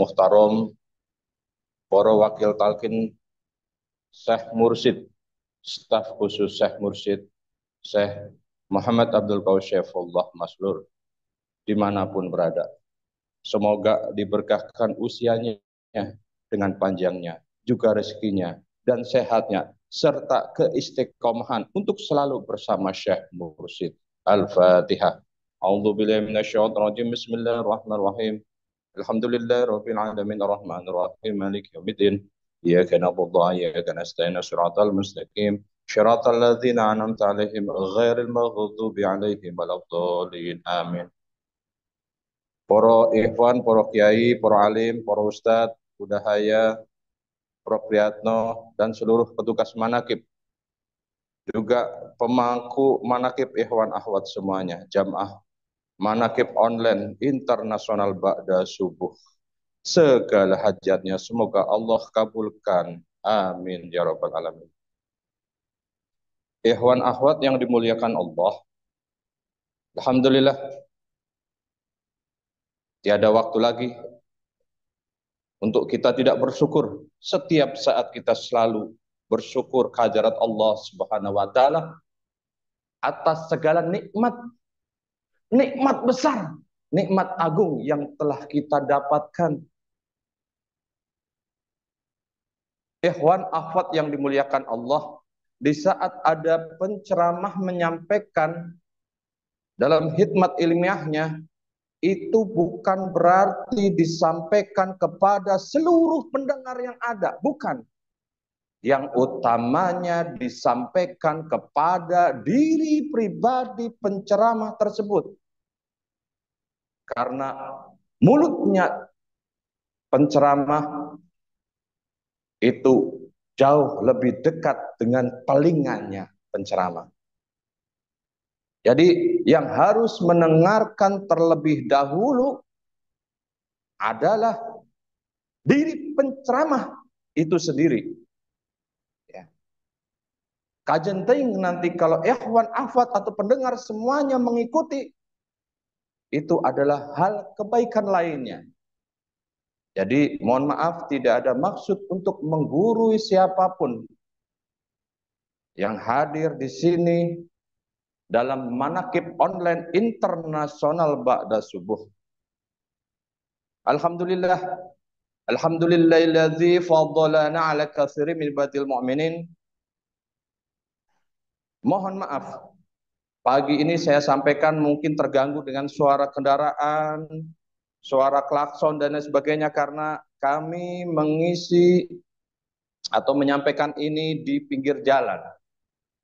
Muhtarom, para wakil talkin Syekh Mursyid, staf khusus Syekh Mursyid, Syekh Muhammad Abdul Qausyaifullah Maslur, dimanapun berada. Semoga diberkahkan usianya dengan panjangnya, juga rezekinya dan sehatnya, serta keistiqomahan untuk selalu bersama Syekh Mursyid. Al-Fatihah. A'udzubillahi minasyaitonir rajim. Bismillahirrahmanirrahim. Alhamdulillahirabbil alamin arrahmanir rahim maliki yaumiddin. Iyyaka na'budu wa iyyaka nasta'in shiratal mustaqim. Shiratal ladzina an'amta 'alaihim ghairil maghdubi 'alaihim waladdallin. Amin. Para ikhwan, para kiai, para alim, para ustadz, budahaya, Prof. Priyatno, dan seluruh petugas manakib, juga pemangku manakib ikhwan akhwat semuanya, jamaah manakib online internasional ba'da subuh. Segala hajatnya semoga Allah kabulkan. Amin ya rabbal alamin. Ikhwan akhwat yang dimuliakan Allah, alhamdulillah tiada waktu lagi untuk kita tidak bersyukur. Setiap saat kita selalu bersyukur kehadirat Allah Subhanahu wa taala atas segala nikmat, nikmat besar, nikmat agung yang telah kita dapatkan. Ikhwan akhwat yang dimuliakan Allah, di saat ada penceramah menyampaikan dalam hikmat ilmiahnya, itu bukan berarti disampaikan kepada seluruh pendengar yang ada, bukan. Yang utamanya disampaikan kepada diri pribadi penceramah tersebut. Karena mulutnya penceramah itu jauh lebih dekat dengan telinganya penceramah. Jadi yang harus mendengarkan terlebih dahulu adalah diri penceramah itu sendiri. Ya. Kajenting nanti kalau ikhwan akhwat atau pendengar semuanya mengikuti, itu adalah hal kebaikan lainnya. Jadi mohon maaf, tidak ada maksud untuk menggurui siapapun yang hadir di sini dalam manakib online internasional ba'da subuh. Alhamdulillah, alhamdulillahilladzi faddalana ala katsirin min ibadil mu'minin. Mohon maaf, pagi ini saya sampaikan mungkin terganggu dengan suara kendaraan, suara klakson dan lain sebagainya, karena kami mengisi atau menyampaikan ini di pinggir jalan.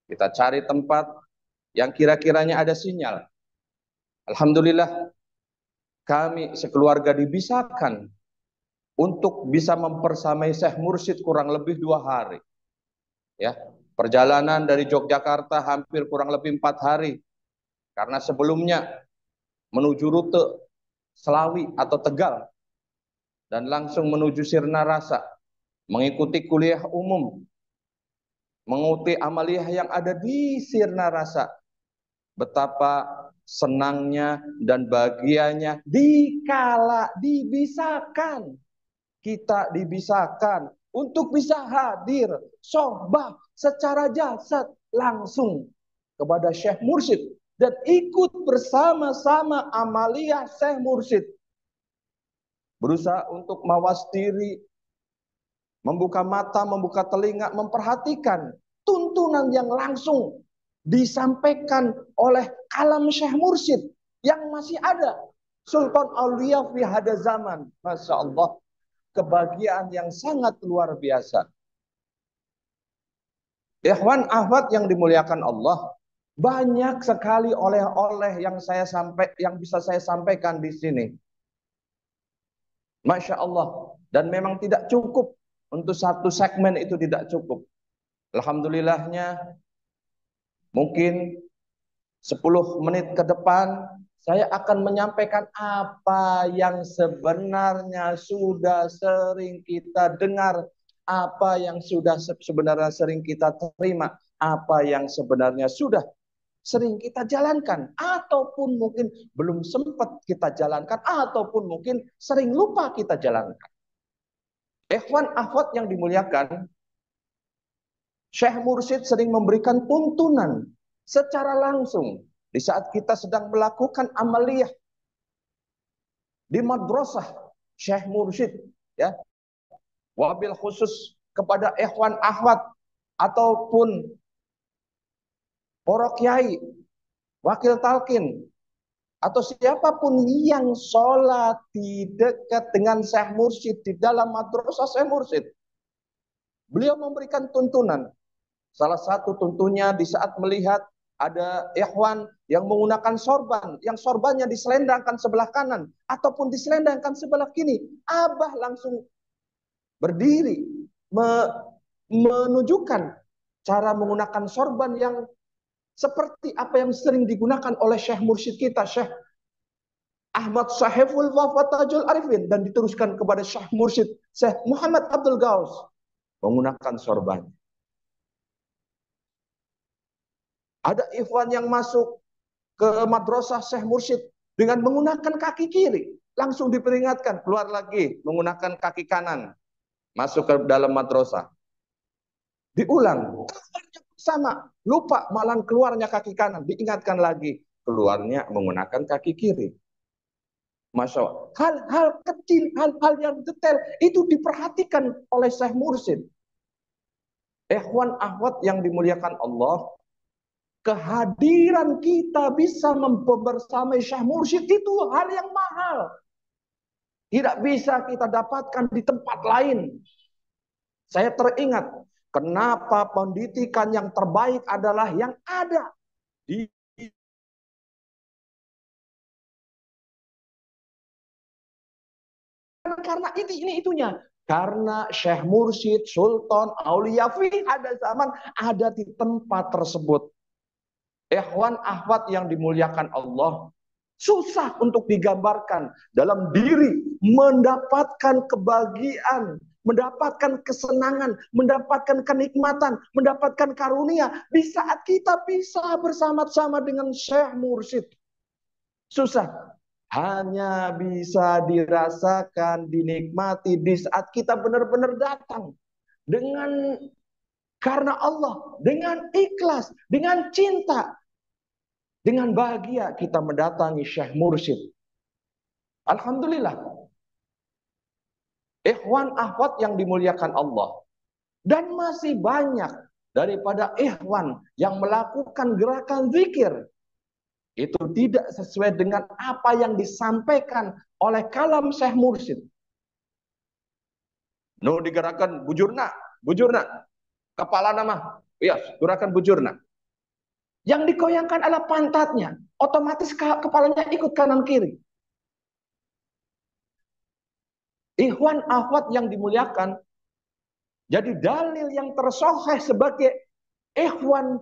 Kita cari tempat yang kira-kiranya ada sinyal. Alhamdulillah, kami sekeluarga dibisakan untuk bisa mempersamai Syekh Mursyid kurang lebih 2 hari. Ya, perjalanan dari Yogyakarta hampir kurang lebih 4 hari. Karena sebelumnya menuju rute Selawi atau Tegal dan langsung menuju Sirna Rasa, mengikuti kuliah umum, mengikuti amaliyah yang ada di Sirna Rasa. Betapa senangnya dan bahagianya dikala dibisakan, kita dibisakan untuk bisa hadir sohbah secara jasad langsung kepada Syekh Mursyid dan ikut bersama-sama amaliyah Syekh Mursyid, berusaha untuk mawas diri, membuka mata, membuka telinga, memperhatikan tuntunan yang langsung disampaikan oleh kalam Syekh Mursyid yang masih ada. Sultan Aulia fi hada zaman. Masya Allah, kebahagiaan yang sangat luar biasa. Ikhwan akhwat yang dimuliakan Allah, banyak sekali oleh-oleh yang bisa saya sampaikan di sini. Masya Allah. Dan memang tidak cukup. Untuk satu segmen itu tidak cukup. Alhamdulillahnya, mungkin 10 menit ke depan saya akan menyampaikan apa yang sebenarnya sudah sering kita dengar, apa yang sudah sebenarnya sering kita terima, apa yang sebenarnya sudah sering kita jalankan, ataupun mungkin belum sempat kita jalankan, ataupun mungkin sering lupa kita jalankan. Ikhwan akhwat yang dimuliakan, Syekh Mursyid sering memberikan tuntunan secara langsung di saat kita sedang melakukan amaliyah di madrasah Syekh Mursyid, ya. Wabil khusus kepada ikhwan akhwat ataupun para kiai, wakil talqin, atau siapapun yang sholat di dekat dengan Syekh Mursyid di dalam madrasah Syekh Mursyid, beliau memberikan tuntunan. Salah satu tuntunnya di saat melihat ada ikhwan yang menggunakan sorban, yang sorbannya diselendangkan sebelah kanan ataupun diselendangkan sebelah kiri, Abah langsung berdiri menunjukkan cara menggunakan sorban yang seperti apa yang sering digunakan oleh Syekh Mursyid kita, Syekh Ahmad Sahiful Wafatajul Arifin, dan diteruskan kepada Syekh Mursyid Syekh Muhammad Abdul Gaus menggunakan sorban. Ada ikhwan yang masuk ke madrasah Syekh Mursyid dengan menggunakan kaki kiri, langsung diperingatkan keluar lagi menggunakan kaki kanan, masuk ke dalam madrasah. Diulang, sama, lupa malah keluarnya kaki kanan, diingatkan lagi, keluarnya menggunakan kaki kiri. Masya Allah, hal-hal kecil, hal-hal yang detail itu diperhatikan oleh Syekh Mursyid. Ikhwan akhwat yang dimuliakan Allah, kehadiran kita bisa membersamai Syekh Mursyid itu hal yang mahal. Tidak bisa kita dapatkan di tempat lain. Saya teringat, kenapa pendidikan yang terbaik adalah yang ada di karena ini itunya. Karena Syekh Mursyid, Sultan, Aulia fi ada zaman ada di tempat tersebut. Ikhwan akhwat yang dimuliakan Allah, susah untuk digambarkan dalam diri mendapatkan kebahagiaan, mendapatkan kesenangan, mendapatkan kenikmatan, mendapatkan karunia di saat kita bisa bersama-sama dengan Syekh Mursyid. Susah. Hanya bisa dirasakan, dinikmati di saat kita benar-benar datang dengan karena Allah, dengan ikhlas, dengan cinta, dengan bahagia kita mendatangi Syekh Mursyid. Alhamdulillah. Ikhwan akhwat yang dimuliakan Allah. Dan masih banyak daripada ikhwan yang melakukan gerakan zikir. Itu tidak sesuai dengan apa yang disampaikan oleh kalam Syekh Mursyid. No digerakkan bujurna, kepala nama, yes, gerakan bujurna. Yang dikoyangkan adalah pantatnya, otomatis kepalanya ikut kanan kiri. Ikhwan akhwat yang dimuliakan, jadi dalil yang tersoheh sebagai ikhwan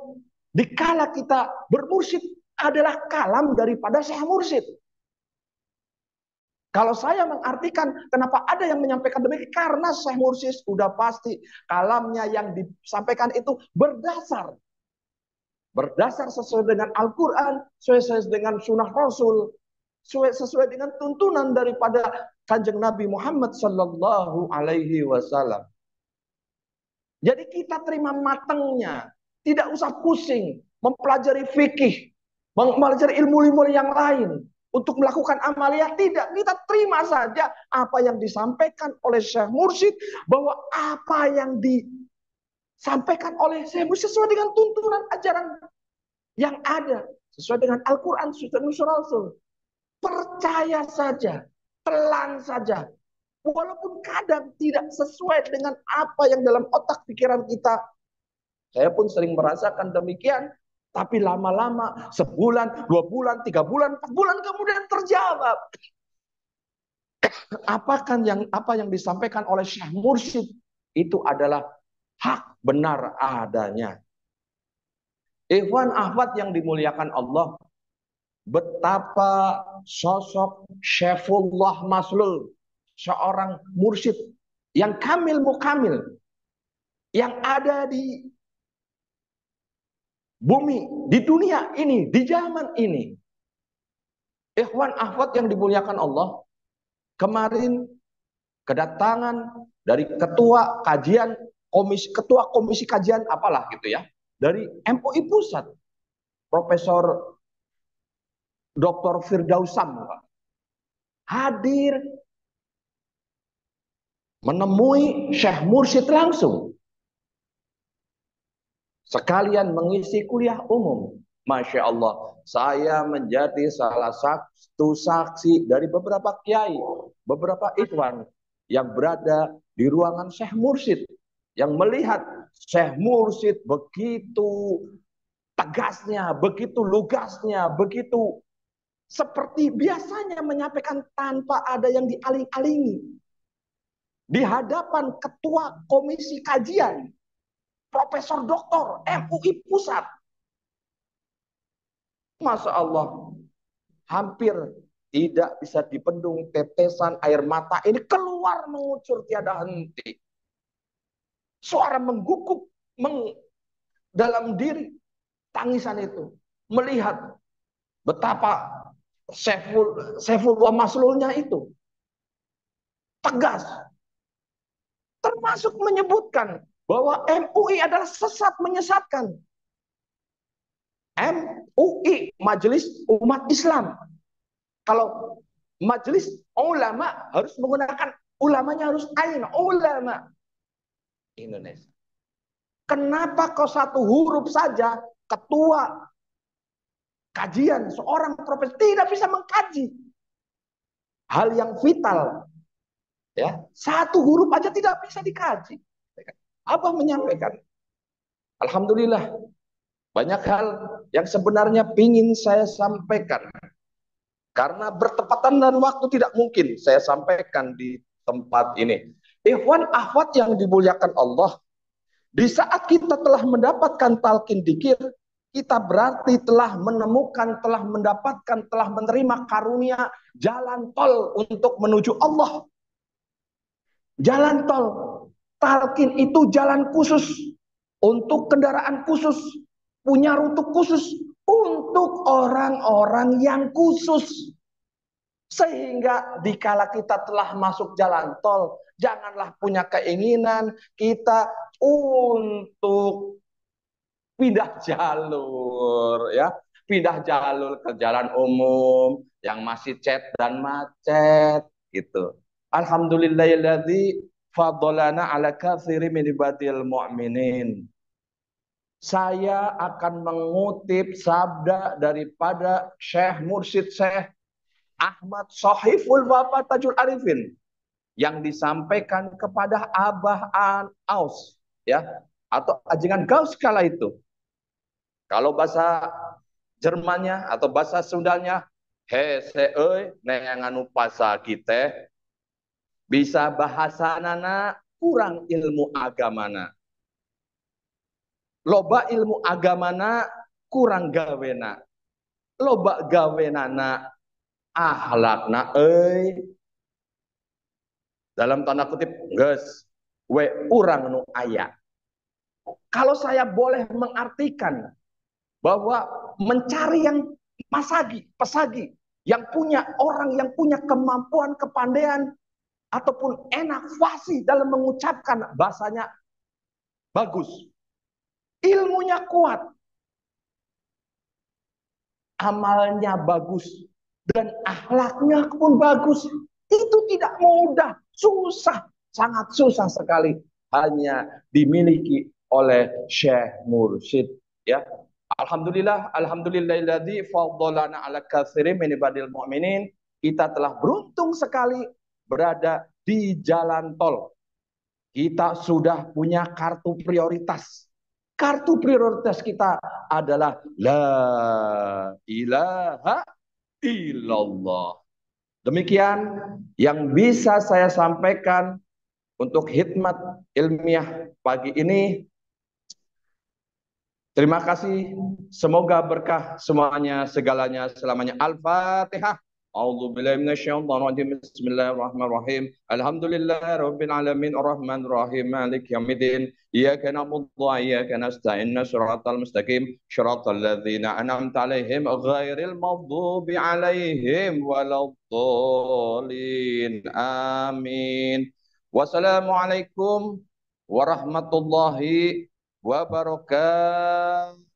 dikala kita bermursyid adalah kalam daripada Syekh Mursyid. Kalau saya mengartikan kenapa ada yang menyampaikan demikian, karena Syekh Mursyid sudah pasti kalamnya yang disampaikan itu berdasar sesuai dengan Al-Quran, sesuai dengan Sunnah Rasul, sesuai dengan tuntunan daripada Kanjeng Nabi Muhammad Sallallahu Alaihi Wasallam. Jadi kita terima matangnya, tidak usah pusing mempelajari fikih, mempelajari ilmu-ilmu yang lain untuk melakukan amaliyah. Tidak, kita terima saja apa yang disampaikan oleh Syekh Mursyid, bahwa apa yang disampaikan oleh Syekh Mursyid sesuai dengan tuntunan ajaran yang ada, sesuai dengan Al-Quran, Sunnah Rasul. Percaya saja, telan saja, walaupun kadang tidak sesuai dengan apa yang dalam otak pikiran kita. Saya pun sering merasakan demikian. Tapi lama-lama, sebulan, 2 bulan, 3 bulan, 4 bulan kemudian terjawab. Apa yang disampaikan oleh Syekh Mursyid itu adalah hak benar adanya. Ikhwan akhwat yang dimuliakan Allah, betapa sosok Syaifullah Maslul, seorang mursyid yang kamil mukamil, yang ada di bumi, di dunia ini, di zaman ini. Ikhwan akhwat yang dimuliakan Allah, kemarin kedatangan dari ketua komisi kajian apalah gitu ya, dari MUI Pusat, Profesor Dr. Firdausam hadir menemui Syekh Mursyid langsung, sekalian mengisi kuliah umum. Masya Allah, saya menjadi salah satu saksi dari beberapa kiai, beberapa ikhwan yang berada di ruangan Syekh Mursyid, yang melihat Syekh Mursyid begitu tegasnya, begitu lugasnya, begitu seperti biasanya menyampaikan tanpa ada yang dialing-alingi. Di hadapan ketua komisi kajian, Profesor Doktor MUI Pusat. Masya Allah, hampir tidak bisa dibendung tetesan air mata ini keluar mengucur tiada henti. Suara mengguguk dalam diri, tangisan itu. Melihat betapa Saifullah Maslulnya itu tegas. Termasuk menyebutkan bahwa MUI adalah sesat menyesatkan. MUI, Majelis Umat Islam. Kalau majelis ulama harus menggunakan ulamanya harus ain ulama Indonesia. Kenapa kau satu huruf saja ketua kajian seorang profesor tidak bisa mengkaji hal yang vital, ya, satu huruf aja tidak bisa dikaji. Apa menyampaikan? Alhamdulillah banyak hal yang sebenarnya ingin saya sampaikan. Karena bertepatan dan waktu tidak mungkin saya sampaikan di tempat ini. Ikhwan akhwat yang dimuliakan Allah, di saat kita telah mendapatkan talqin dzikir, kita berarti telah menemukan, telah mendapatkan, telah menerima karunia jalan tol untuk menuju Allah. Jalan tol, talqin itu jalan khusus untuk kendaraan khusus, punya rute khusus untuk orang-orang yang khusus. Sehingga dikala kita telah masuk jalan tol, janganlah punya keinginan kita untuk pindah jalur, ya, pindah jalur ke jalan umum yang masih cet dan macet gitu. Alhamdulillahilladzi fadolana ala katsiri min ibadil mu'minin. Saya akan mengutip sabda daripada Syekh Mursyid Syekh Ahmad Sohiful Wafa Tajul Arifin yang disampaikan kepada Abah An Aus, ya, atau ajengan Gaus kala itu. Kalau bahasa Jermannya atau bahasa Sundanya, he seoi neanganu pasa kita bisa bahasa nana kurang ilmu agamana. Loba ilmu agamana kurang gawena. Loba gawenana ahlakna dalam tanda kutip geus we urang nu aya. Kalau saya boleh mengartikan bahwa mencari yang pesagi yang punya orang yang punya kemampuan kepandaian ataupun enak fasih dalam mengucapkan bahasanya bagus, ilmunya kuat, amalnya bagus, dan akhlaknya pun bagus. Itu tidak mudah, susah, sangat susah sekali hanya dimiliki oleh Syekh Mursyid, ya. Alhamdulillah, alhamdulillahilladzi faddalana ala katsirin min ibadil mu'minin. Kita telah beruntung sekali berada di jalan tol. Kita sudah punya kartu prioritas. Kartu prioritas kita adalah la ilaha illallah. Demikian yang bisa saya sampaikan untuk khidmat ilmiah pagi ini. Terima kasih. Semoga berkah semuanya, segalanya, selamanya. Al-Fatihah. أعوذ بالله من الشيطان الرجيم بسم الله الرحمن الرحيم الحمد لله رب العالمين الرحمن الرحيم مالك يوم الدين إياك نعبد وإياك نستعين صراط المستقيم صراط الذين أنعمت عليهم غير المغضوب عليهم ولا الضالين آمين والسلام عليكم ورحمة الله wabarakatuh.